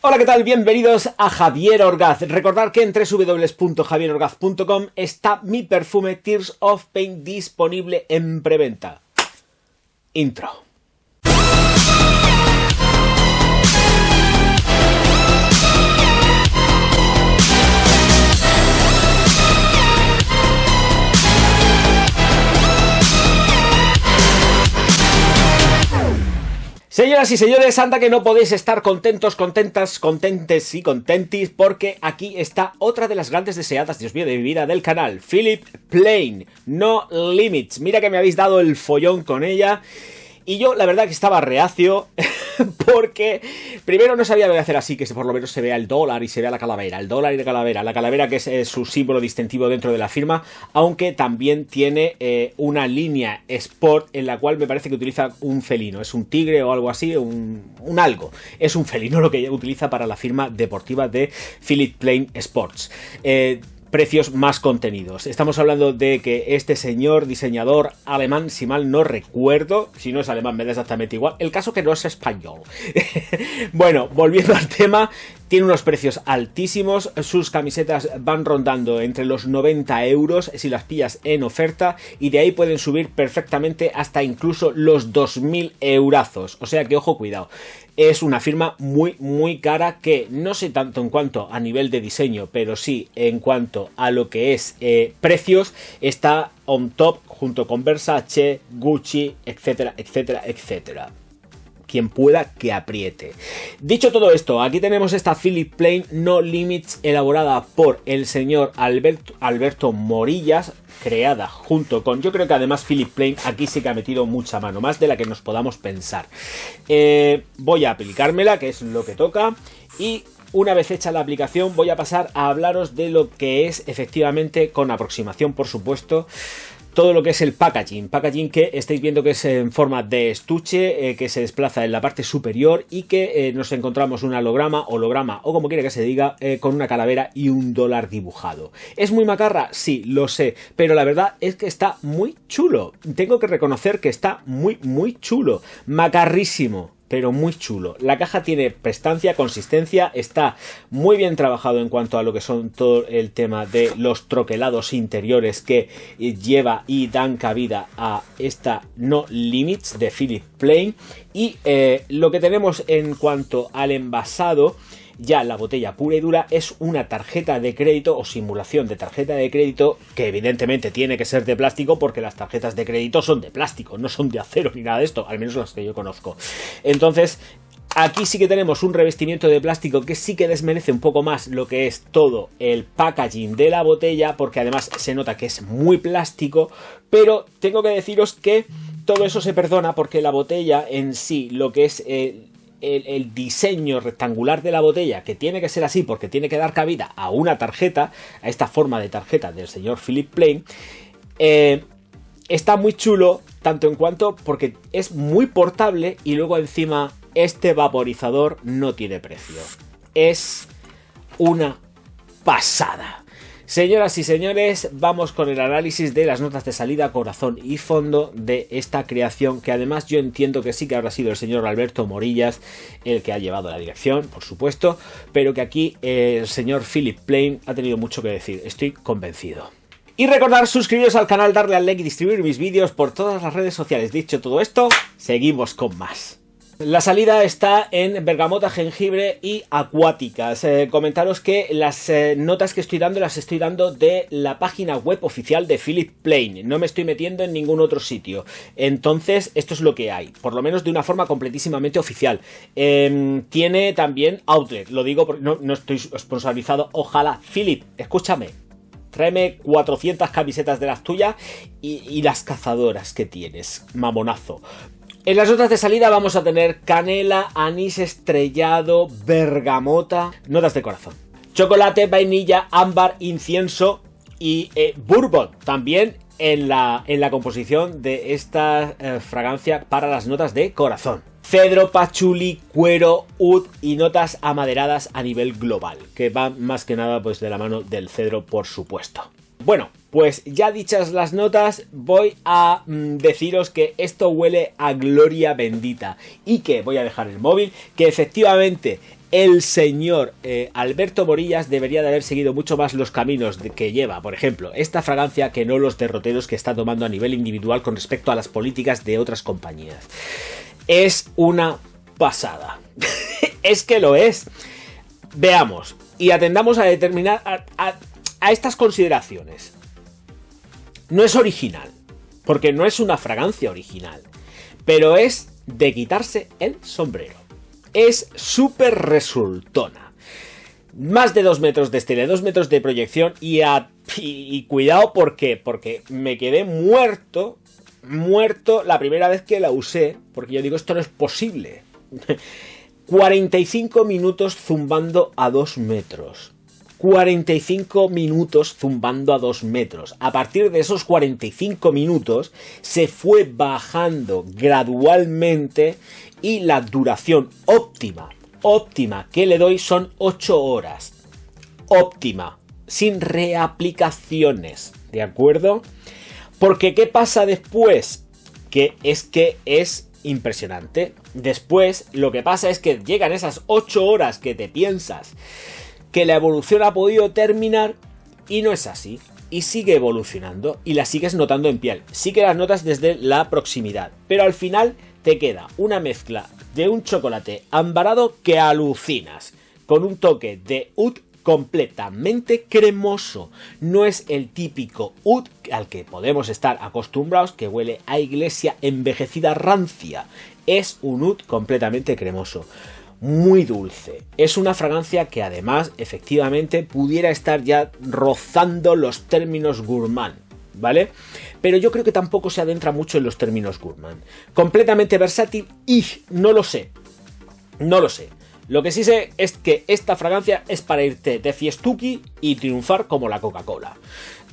Hola, ¿qué tal? Bienvenidos a Javier Orgaz. Recordad que en www.javierorgaz.com está mi perfume Tears of Pain disponible en preventa. Intro. Señoras y señores, anda que no podéis estar contentos, contentas, contentes y contentis, porque aquí está otra de las grandes deseadas, Dios mío, de mi vida del canal, Philipp Plein, No Limits. Mira que me habéis dado el follón con ella. Y yo, la verdad, que estaba reacio, porque primero no sabía lo de hacer así, que por lo menos se vea el dólar y se vea la calavera. El dólar y la calavera que es su símbolo distintivo dentro de la firma, aunque también tiene una línea Sport en la cual me parece que utiliza un felino. Es un tigre o algo así, un algo. Es un felino lo que ella utiliza para la firma deportiva de Philipp Plein Sports. Precios más contenidos. Estamos hablando de que este señor diseñador alemán, si mal no recuerdo, si no es alemán me da exactamente igual, el caso que no es español. Bueno, volviendo al tema, tiene unos precios altísimos, sus camisetas van rondando entre los 90 euros si las pillas en oferta, y de ahí pueden subir perfectamente hasta incluso los 2000 eurazos, o sea que ojo, cuidado. Es una firma muy cara, que no sé tanto en cuanto a nivel de diseño, pero sí en cuanto a lo que es precios, está on top junto con Versace, Gucci, etcétera, etcétera, etcétera. Quien pueda que apriete. Dicho todo esto, aquí tenemos esta Philipp Plein No Limits, elaborada por el señor Alberto Morillas, creada junto con, yo creo que además Philipp Plein aquí sí que ha metido mucha mano, más de la que nos podamos pensar. Voy a aplicármela, que es lo que toca, y una vez hecha la aplicación voy a pasar a hablaros de lo que es efectivamente, con aproximación por supuesto, todo lo que es el packaging que estáis viendo que es en forma de estuche, que se desplaza en la parte superior y que nos encontramos un holograma o como quiera que se diga, con una calavera y un dólar dibujado. ¿Es muy macarra? Sí, lo sé, pero la verdad es que está muy chulo. Tengo que reconocer que está muy chulo, macarrísimo, pero muy chulo. La caja tiene prestancia, consistencia, está muy bien trabajado en cuanto a lo que son todo el tema de los troquelados interiores que lleva y dan cabida a esta No Limits de Philipp Plein. Y lo que tenemos en cuanto al envasado, ya la botella pura y dura, es una tarjeta de crédito o simulación de tarjeta de crédito, que evidentemente tiene que ser de plástico, porque las tarjetas de crédito son de plástico, no son de acero ni nada de esto, al menos las que yo conozco. Entonces, aquí sí que tenemos un revestimiento de plástico que sí que desmerece un poco más lo que es todo el packaging de la botella, porque además se nota que es muy plástico, pero tengo que deciros que todo eso se perdona porque la botella en sí, lo que es el diseño rectangular de la botella, que tiene que ser así porque tiene que dar cabida a una tarjeta, a esta forma de tarjeta del señor Philipp Plein, está muy chulo, tanto en cuanto porque es muy portable, y luego encima este vaporizador no tiene precio. Es una pasada. Señoras y señores, vamos con el análisis de las notas de salida, corazón y fondo de esta creación, que además yo entiendo que sí que habrá sido el señor Alberto Morillas el que ha llevado la dirección, por supuesto, pero que aquí el señor Philipp Plein ha tenido mucho que decir, estoy convencido. Y recordad suscribiros al canal, darle al like y distribuir mis vídeos por todas las redes sociales. Dicho todo esto, seguimos con más. La salida está en bergamota, jengibre y acuáticas. Comentaros que las notas que estoy dando las estoy dando de la página web oficial de Philipp Plein. No me estoy metiendo en ningún otro sitio. Entonces, esto es lo que hay. Por lo menos de una forma completísimamente oficial. Tiene también outlet. Lo digo porque no estoy sponsorizado. Ojalá, Philipp, escúchame. Tráeme 400 camisetas de las tuyas y las cazadoras que tienes. Mamonazo. En las notas de salida vamos a tener canela, anís estrellado, bergamota, notas de corazón, chocolate, vainilla, ámbar, incienso y bourbon. También en la composición de esta fragancia para las notas de corazón. Cedro, pachuli, cuero, oud y notas amaderadas a nivel global, que van más que nada pues de la mano del cedro, por supuesto. Bueno, pues ya dichas las notas, voy a deciros que esto huele a gloria bendita y que voy a dejar el móvil, que efectivamente el señor Alberto Morillas debería de haber seguido mucho más los caminos que lleva, por ejemplo, esta fragancia, que no los derroteros que está tomando a nivel individual con respecto a las políticas de otras compañías. Es una pasada. Es que lo es. Veamos y atendamos a determinar a estas consideraciones. No es original, porque no es una fragancia original, pero es de quitarse el sombrero. Es súper resultona. Más de 2 metros de estela, 2 metros de proyección y cuidado, ¿por qué? Porque me quedé muerto la primera vez que la usé, porque yo digo, esto no es posible. 45 minutos zumbando a 2 metros. 45 minutos zumbando a 2 metros. A partir de esos 45 minutos se fue bajando gradualmente y la duración óptima que le doy son 8 horas. Óptima, sin reaplicaciones, ¿de acuerdo? Porque ¿qué pasa después? Que es impresionante. Después lo que pasa es que llegan esas 8 horas que te piensas que la evolución ha podido terminar y no es así. Y sigue evolucionando y la sigues notando en piel. Sí que las notas desde la proximidad, pero al final te queda una mezcla de un chocolate ambarado que alucinas, con un toque de oud completamente cremoso. No es el típico oud al que podemos estar acostumbrados, que huele a iglesia envejecida rancia. Es un oud completamente cremoso, muy dulce. Es una fragancia que además efectivamente pudiera estar ya rozando los términos gourmand, ¿vale? Pero yo creo que tampoco se adentra mucho en los términos gourmand. Completamente versátil y no lo sé. Lo que sí sé es que esta fragancia es para irte de fiestuki y triunfar como la Coca-Cola.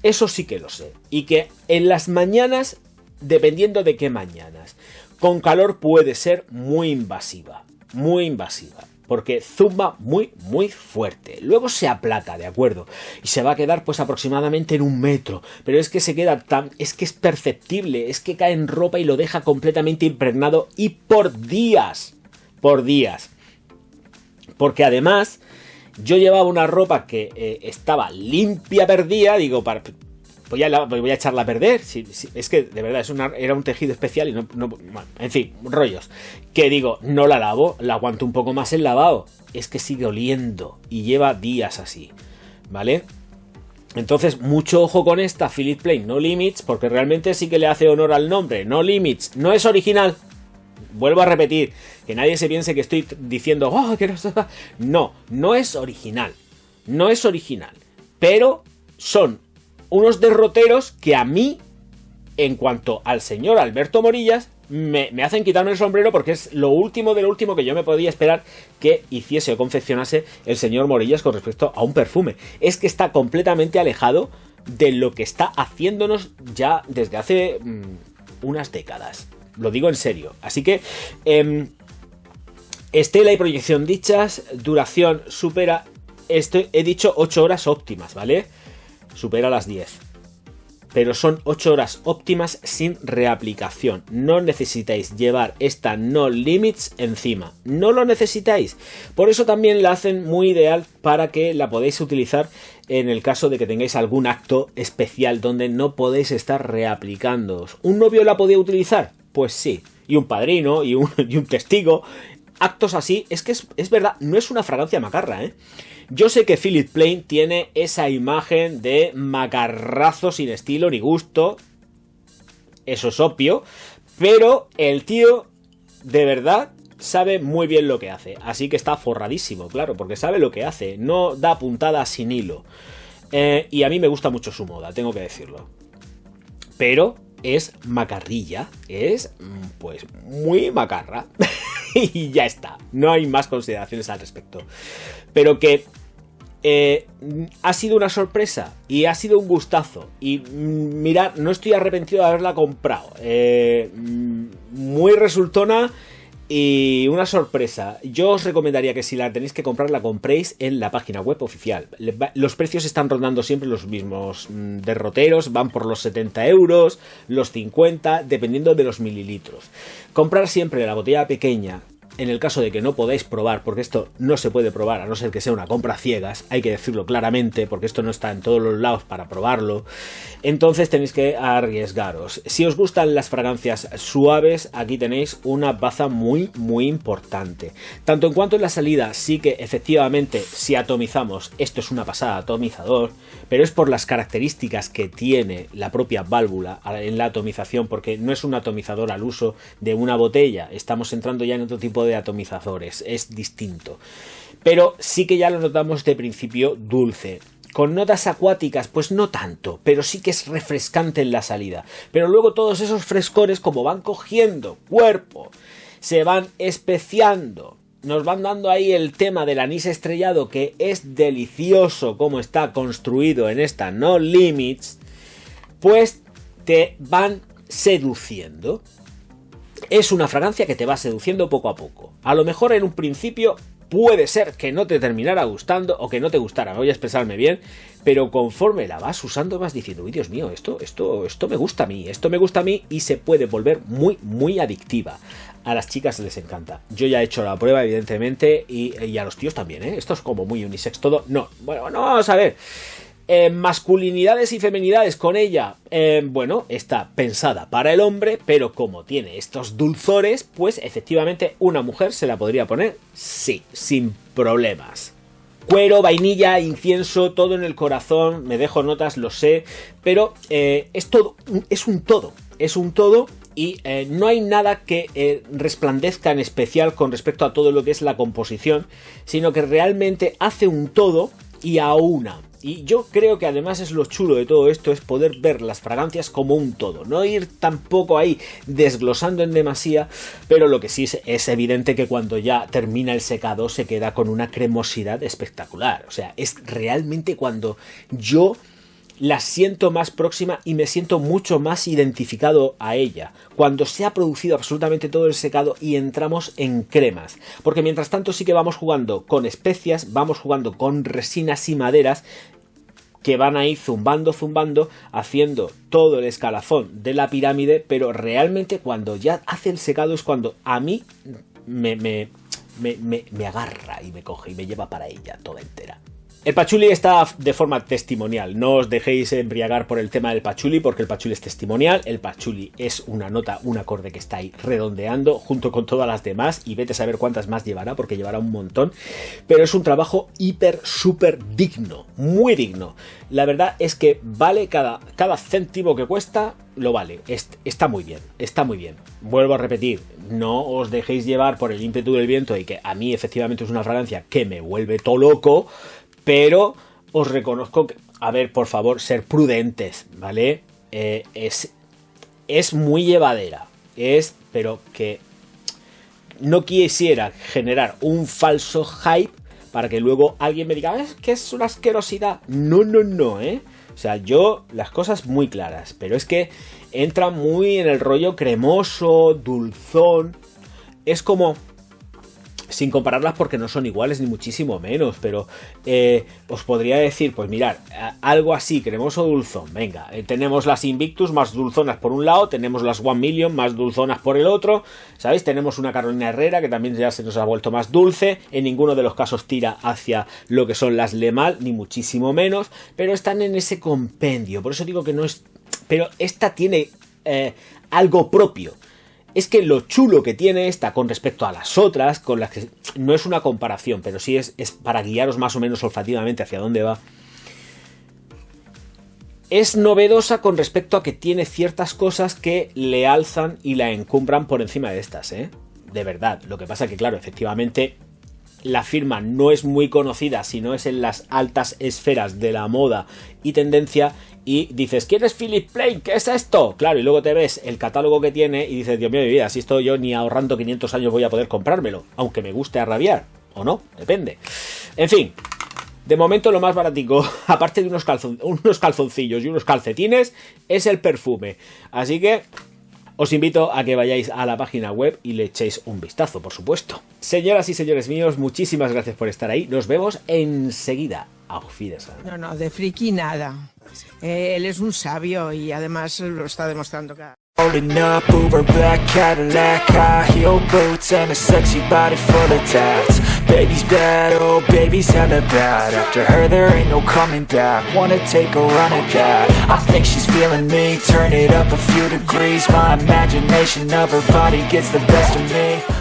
Eso sí que lo sé. Y que en las mañanas, dependiendo de qué mañanas, con calor puede ser muy invasiva. Muy invasiva. Porque zumba muy fuerte. Luego se aplaca, ¿de acuerdo? Y se va a quedar pues aproximadamente en 1 metro. Pero es que se queda tan... es que es perceptible. Es que cae en ropa y lo deja completamente impregnado y por días. Por días. Porque además yo llevaba una ropa que estaba limpia, perdida. Digo, voy a echarla a perder. Es que de verdad era un tejido especial y no, bueno, en fin, rollos. Que digo, no la lavo, la aguanto un poco más el lavado. Es que sigue oliendo y lleva días así, ¿vale? Entonces, mucho ojo con esta Philip Plein No Limits, porque realmente sí que le hace honor al nombre. No Limits, no es original. Vuelvo a repetir, que nadie se piense que estoy diciendo, oh, que no, no es original. No es original. Pero son unos derroteros que a mí, en cuanto al señor Alberto Morillas, me hacen quitarme el sombrero, porque es lo último de lo último que yo me podía esperar que hiciese o confeccionase el señor Morillas con respecto a un perfume. Es que está completamente alejado de lo que está haciéndonos ya desde hace unas décadas. Lo digo en serio. Así que estela y proyección dichas, duración supera, he dicho 8 horas óptimas, ¿vale? Supera las 10. Pero son 8 horas óptimas sin reaplicación. No necesitáis llevar esta No Limits encima. No lo necesitáis. Por eso también la hacen muy ideal para que la podáis utilizar en el caso de que tengáis algún acto especial donde no podéis estar reaplicándoos. ¿Un novio la podía utilizar? Pues sí. Y un padrino y un testigo. Actos así. Es que es verdad, no es una fragancia macarra, ¿eh? Yo sé que Philip Plein tiene esa imagen de macarrazo sin estilo ni gusto. Eso es obvio. Pero el tío, de verdad, sabe muy bien lo que hace. Así que está forradísimo, claro, porque sabe lo que hace. No da puntadas sin hilo. Y a mí me gusta mucho su moda, tengo que decirlo. Pero es macarrilla. Es, pues, muy macarra. Y ya está. No hay más consideraciones al respecto. Pero que ha sido una sorpresa y ha sido un gustazo. Y mirad, no estoy arrepentido de haberla comprado. Muy resultona y una sorpresa. Yo os recomendaría que si la tenéis que comprar, la compréis en la página web oficial. Los precios están rondando siempre los mismos derroteros. Van por los 70 euros, los 50, dependiendo de los mililitros. Comprar siempre la botella pequeña en el caso de que no podáis probar, porque esto no se puede probar a no ser que sea una compra ciegas, hay que decirlo claramente, porque esto no está en todos los lados para probarlo, entonces tenéis que arriesgaros. Si os gustan las fragancias suaves, aquí tenéis una baza muy importante. Tanto en cuanto en la salida, sí que efectivamente si atomizamos, esto es una pasada atomizador, pero es por las características que tiene la propia válvula en la atomización, porque no es un atomizador al uso de una botella, estamos entrando ya en otro tipo de atomizadores, es distinto, pero sí que ya lo notamos de principio dulce. Con notas acuáticas, pues no tanto, pero sí que es refrescante en la salida. Pero luego todos esos frescores, como van cogiendo cuerpo, se van especiando, nos van dando ahí el tema del anís estrellado, que es delicioso como está construido en esta No Limits, pues te van seduciendo. Es una fragancia que te va seduciendo poco a poco. A lo mejor en un principio puede ser que no te terminara gustando o que no te gustara, voy a expresarme bien, pero conforme la vas usando vas diciendo, uy, Dios mío, esto me gusta a mí, esto me gusta a mí, y se puede volver muy adictiva. A las chicas les encanta. Yo ya he hecho la prueba, evidentemente, y a los tíos también, ¿eh? Esto es como muy unisex todo. No, bueno, no, vamos a ver. Masculinidades y feminidades con ella, bueno, está pensada para el hombre, pero como tiene estos dulzores, pues efectivamente una mujer se la podría poner, sí, sin problemas. Cuero, vainilla, incienso, todo en el corazón, me dejo notas, lo sé, pero es todo, es un todo, y no hay nada que resplandezca en especial con respecto a todo lo que es la composición, sino que realmente hace un todo y aúna. Y yo creo que además es lo chulo de todo esto, es poder ver las fragancias como un todo, no ir tampoco ahí desglosando en demasía, pero lo que sí es evidente que cuando ya termina el secado se queda con una cremosidad espectacular. O sea, es realmente cuando yo la siento más próxima y me siento mucho más identificado a ella, cuando se ha producido absolutamente todo el secado y entramos en cremas, porque mientras tanto sí que vamos jugando con especias, vamos jugando con resinas y maderas que van a ir zumbando, haciendo todo el escalafón de la pirámide, pero realmente cuando ya hace el secado es cuando a mí me agarra y me coge y me lleva para ella toda entera. El pachuli está de forma testimonial, no os dejéis embriagar por el tema del pachuli, porque el pachuli es testimonial, el pachuli es una nota, un acorde que está ahí redondeando junto con todas las demás, y vete a saber cuántas más llevará, porque llevará un montón, pero es un trabajo súper digno, muy digno. La verdad es que vale cada céntimo que cuesta, lo vale, está muy bien, Vuelvo a repetir, no os dejéis llevar por el ímpetu del viento, y que a mí efectivamente es una fragancia que me vuelve todo loco, pero os reconozco que, a ver, por favor, ser prudentes, ¿vale? Es muy llevadera, pero que no quisiera generar un falso hype para que luego alguien me diga, es que es una asquerosidad. No, ¿eh? O sea, yo, las cosas muy claras, pero es que entra muy en el rollo cremoso, dulzón, es como... Sin compararlas porque no son iguales ni muchísimo menos, pero os podría decir, pues mirad, algo así, cremoso dulzón, venga, tenemos las Invictus más dulzonas por un lado, tenemos las 1 Million más dulzonas por el otro, ¿sabéis? Tenemos una Carolina Herrera que también ya se nos ha vuelto más dulce, en ninguno de los casos tira hacia lo que son las Le Mal, ni muchísimo menos, pero están en ese compendio, por eso digo que no es... Pero esta tiene algo propio. Es que lo chulo que tiene esta con respecto a las otras, con las que no es una comparación, pero sí es para guiaros más o menos olfativamente hacia dónde va. Es novedosa con respecto a que tiene ciertas cosas que le alzan y la encumbran por encima de estas, ¿eh? De verdad. Lo que pasa que, claro, efectivamente, la firma no es muy conocida, sino es en las altas esferas de la moda y tendencia. Y dices, ¿quién es Philip Plein? ¿Qué es esto? Claro, y luego te ves el catálogo que tiene y dices, Dios mío de mi vida, si esto yo ni ahorrando 500 años voy a poder comprármelo, aunque me guste a rabiar, o no, depende. En fin, de momento lo más baratico, aparte de unos calzoncillos y unos calcetines, es el perfume. Así que os invito a que vayáis a la página web y le echéis un vistazo, por supuesto. Señoras y señores míos, muchísimas gracias por estar ahí. Nos vemos enseguida. Auf Wiedersehen. No, de friki nada. Él es un sabio y además lo está demostrando cada... rolling up, Uber black Cadillac, high heel boots and a sexy body full of tats. Baby's bad, oh baby's hella bad. After her there ain't no coming back. Wanna take a run at that. I think she's feeling me. Turn it up a few degrees. My imagination of her body gets the best of me.